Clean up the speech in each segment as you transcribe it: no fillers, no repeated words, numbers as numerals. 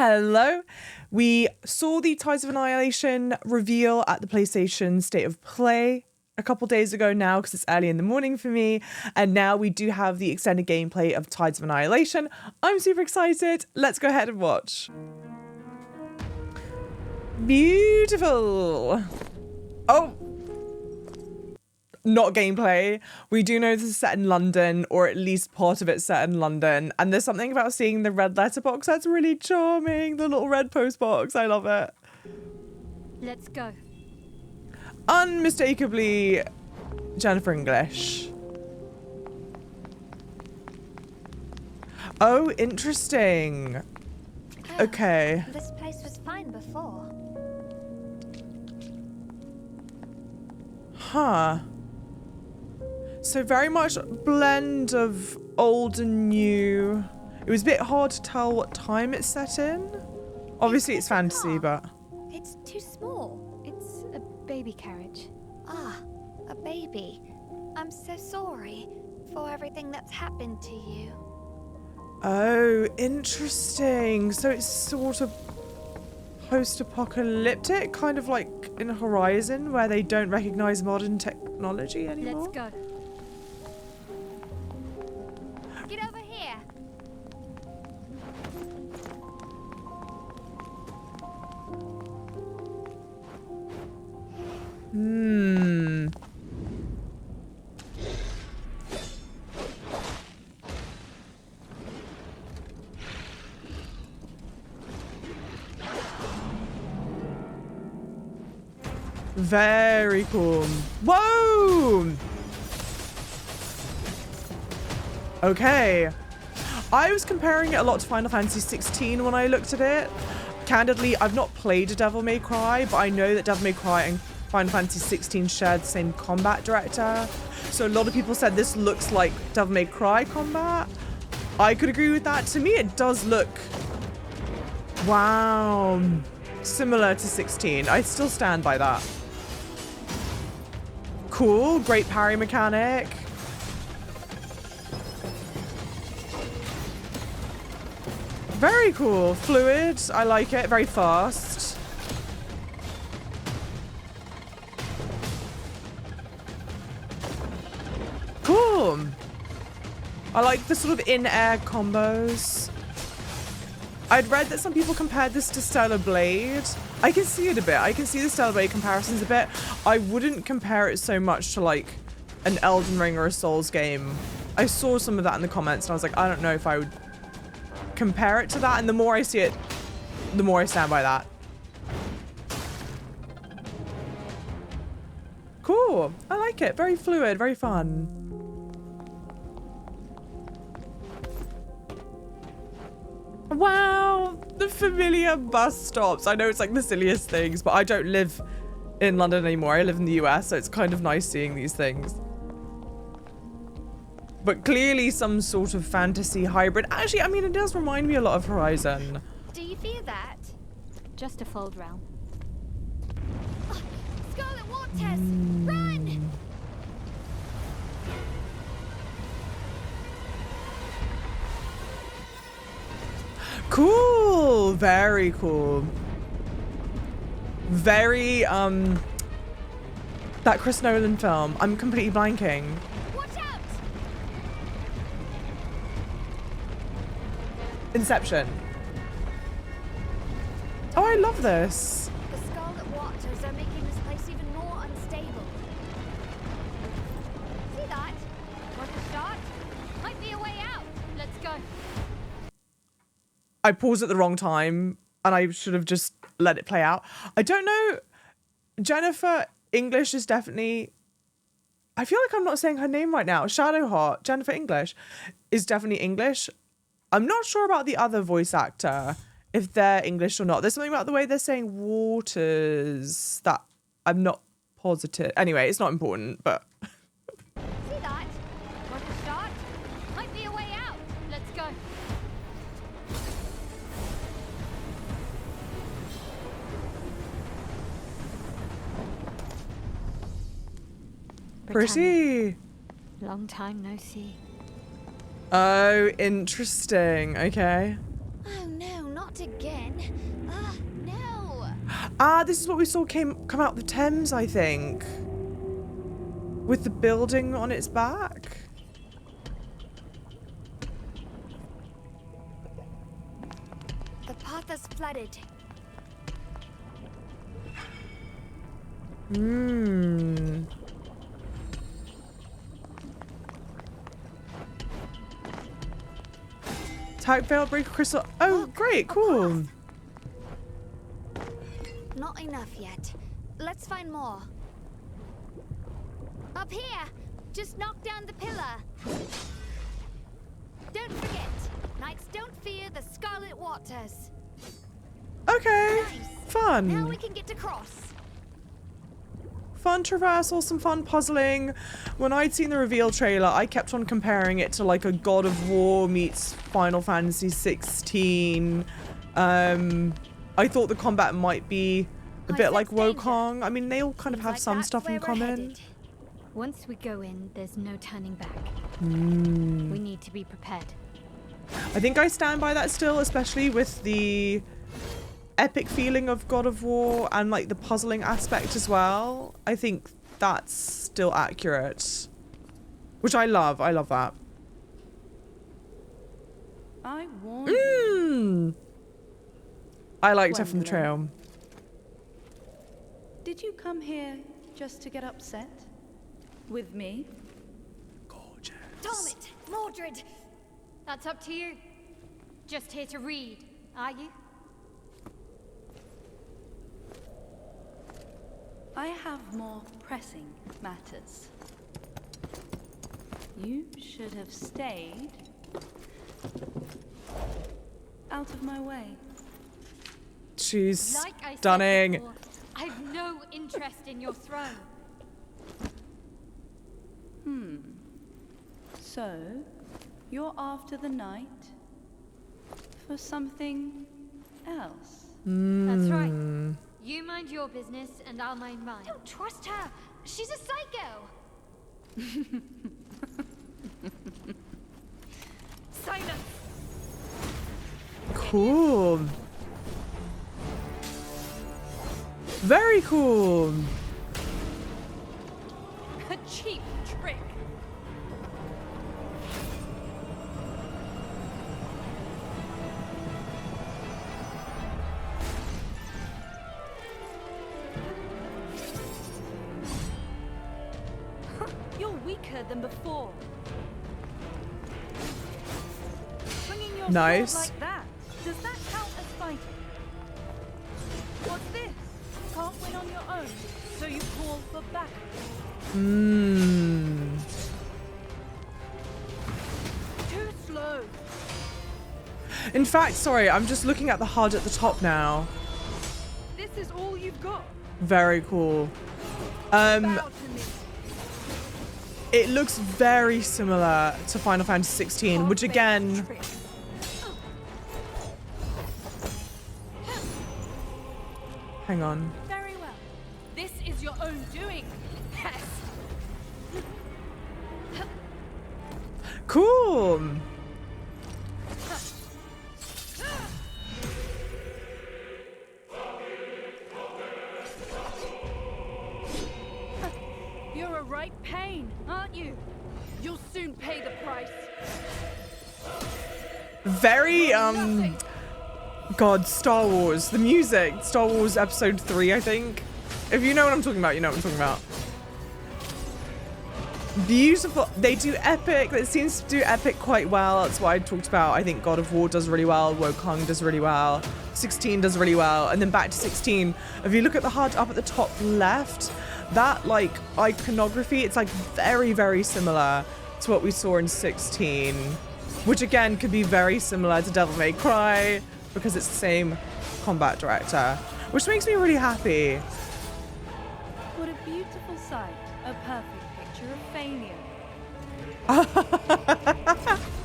Hello. We saw the Tides of Annihilation reveal at the PlayStation State of Play a couple days ago now because it's early in the morning for me. And now we do have the extended gameplay of Tides of Annihilation. I'm super excited. Let's go ahead and watch. Beautiful. Oh. Not gameplay. We do know this is set in London, or at least part of it's set in London. And there's something about seeing the red letterbox that's really charming. The little red post box. I love it. Let's go. Unmistakably Jennifer English. Oh, interesting. Okay. This place was fine before. Huh. So very much a blend of old and new. It was a bit hard to tell what time it's set in. Obviously it's fantasy, but... It's too small. It's a baby carriage. Ah, a baby. I'm so sorry for everything that's happened to you. Oh, interesting. So it's sort of post-apocalyptic, kind of like in Horizon, where they don't recognize modern technology anymore. Let's go. Get over here. Very cool. Whoa! Okay. I was comparing it a lot to Final Fantasy 16 when I looked at it. Candidly, I've not played a Devil May Cry, but I know that Devil May Cry and Final Fantasy 16 shared the same combat director. So a lot of people said this looks like Devil May Cry combat. I could agree with that. To me, it does look... Wow. Similar to 16. I still stand by that. Cool. Great parry mechanic. Very cool. Fluid. I like it. Very fast. Cool. I like the sort of in-air combos. I'd read that some people compared this to Stellar Blade. I can see it a bit. I can see the Stellar Blade comparisons a bit. I wouldn't compare it so much to like an Elden Ring or a Souls game. I saw some of that in the comments and I was like, I don't know if I would compare it to that. And the more I see it, the more I stand by that. Cool. I like it. Very fluid, very fun. Wow, the familiar bus stops. I know it's like the silliest things, but I don't live in London anymore. I live in the US, so it's kind of nice seeing these things. But clearly some sort of fantasy hybrid. Actually, I mean, it does remind me a lot of Horizon. Do you fear that? Just a fold round. Oh, Scarlet Waters, run! Cool. Very cool. Very, that Chris Nolan film. I'm completely blanking. Watch out! Inception. Oh, I love this. The Scarlet Waters are making this place even more unstable. See that? Want to start? Might be a way out. Let's go. I paused at the wrong time and I should have just let it play out. I don't know. Jennifer English is definitely... I feel like I'm not saying her name right now. Shadowheart, Jennifer English, is definitely English. I'm not sure about the other voice actor, if they're English or not. There's something about the way they're saying waters that I'm not positive. Anyway, it's not important, but... See that? Want to start? Might be a way out. Let's go. Pretty. Long time no see. Oh, interesting. Okay. Oh no, not again. again. No. Ah, this is what we saw come out the Thames, I think. With the building on its back. The path is flooded. Hmm. Type failed break crystal. Oh, Look, great, a cool. path. Not enough yet. Let's find more. Up here! Just knock down the pillar. Don't forget, knights don't fear the scarlet waters. Okay, Nice. fun. Now we can get to cross. Fun traversal, some fun puzzling. When I'd seen the reveal trailer, I kept on comparing it to like a God of War meets Final Fantasy 16. I thought the combat might be a bit like Wukong. I mean, they all kind of have some stuff in common. Once we go in, there's no turning back. Mm. We need to be prepared. I think I stand by that still, especially with the epic feeling of God of War and like the puzzling aspect as well. I think that's still accurate, which I love. I love that. I warned you. I liked her from the Gwendolyn. trail. Did you come here just to get upset? With me? Gorgeous. Damn it, Mordred! That's up to you. Just here to read, are you? I have more pressing matters. You should have stayed out of my way. She's Like I stunning. said before, I've no interest in your throne. So, you're after the night for something else? That's right. You mind your business and I'll mind mine. Don't trust her! She's a psycho! Silence! Cool. Very cool. A cheap trick! You're weaker than before. Swinging your Nice. sword like that, does that count as fighting? What's this? Can't win on your own, so you call for backup. Too slow. In fact, sorry, I'm just looking at the HUD at the top now. This is all you've got. Very cool. Bow to me. It looks very similar to Final Fantasy 16, which again, Trick. hang on. Very well. This is your own doing. Pest. Cool. You're a right pain, aren't you? You'll soon pay the price. Very, God, Star Wars. The music. Star Wars Episode 3, I think. If you know what I'm talking about, you know what I'm talking about. Beautiful. They do epic. It seems to do epic quite well. That's what I talked about. I think God of War does really well. Wukong does really well. 16 does really well. And then back to 16. If you look at the HUD up at the top left, that like iconography, it's like very, very similar to what we saw in 16. Which again could be very similar to Devil May Cry because it's the same combat director. Which makes me really happy. What a beautiful sight. A perfect picture of failure.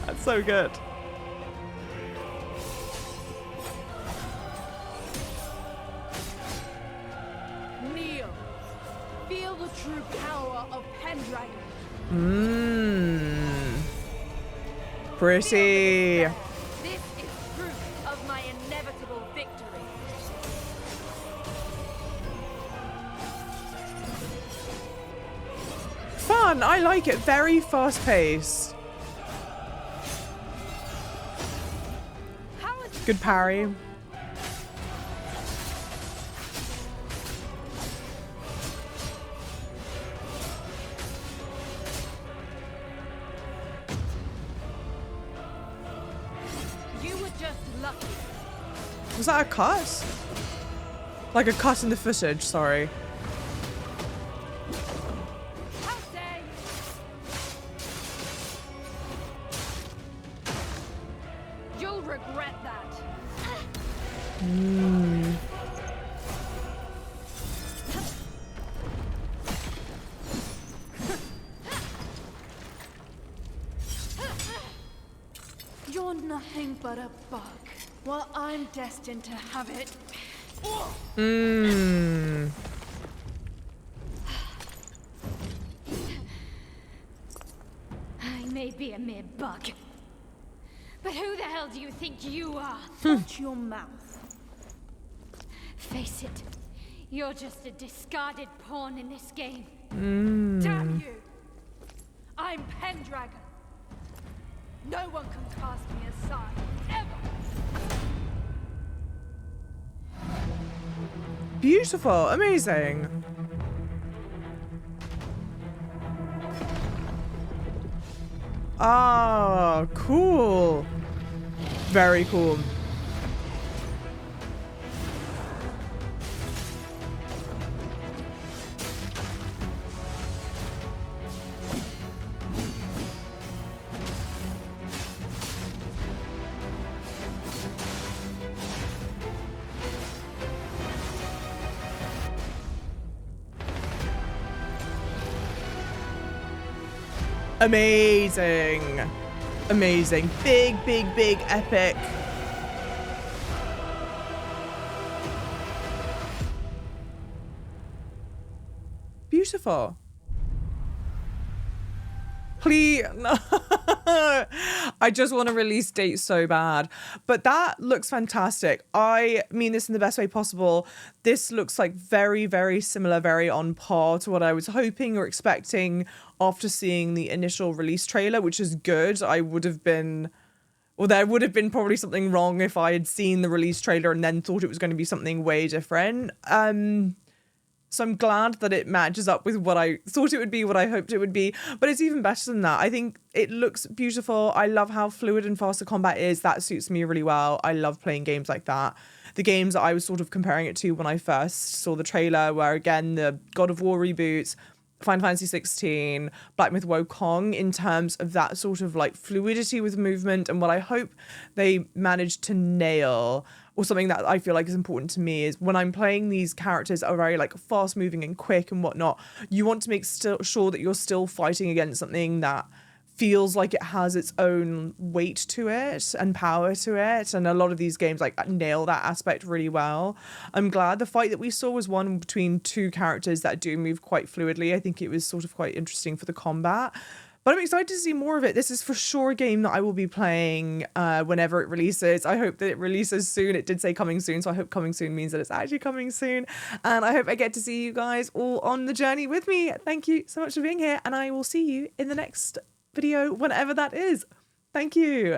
That's so good. Kneel. Feel the true power of Pendragon. Pretty. This is proof of my inevitable victory. fun. I like it. Very fast paced. Good parry. You were just lucky. Was that a cut? Like a cut in the footage, sorry. You'll regret that. You're nothing but a bug. Well, I'm destined to have it. I may be a mere bug. But who the hell do you think you are? Watch your mouth. Face it, you're just a discarded pawn in this game. Damn you! I'm Pendragon. No one can cast me aside, ever. Beautiful. Amazing. Ah, cool. Very cool. Amazing. Amazing. Big, big, big, epic. Beautiful. Please. No. I just want a release date so bad. But that looks fantastic. I mean this in the best way possible. This looks like very, very similar, very on par to what I was hoping or expecting after seeing the initial release trailer, which is good. I would have been... Well, there would have been probably something wrong if I had seen the release trailer and then thought it was going to be something way different. So I'm glad that it matches up with what I thought it would be, what I hoped it would be. But it's even better than that. I think it looks beautiful. I love how fluid and fast the combat is. That suits me really well. I love playing games like that. The games that I was sort of comparing it to when I first saw the trailer were, again, the God of War reboots, Final Fantasy 16, Black Myth Wukong, in terms of that sort of like fluidity with movement. And what I hope they managed to nail, or something that I feel like is important to me, is when I'm playing these characters that are very like fast moving and quick and whatnot, you want to make sure that you're still fighting against something that feels like it has its own weight to it and power to it. And a lot of these games like nail that aspect really well. I'm glad the fight that we saw was one between two characters that do move quite fluidly. I think it was sort of quite interesting for the combat. But I'm excited to see more of it. This is for sure a game that I will be playing whenever it releases. I hope that it releases soon. It did say coming soon, so I hope coming soon means that it's actually coming soon. And I hope I get to see you guys all on the journey with me. Thank you so much for being here, and I will see you in the next video, whenever that is. Thank you.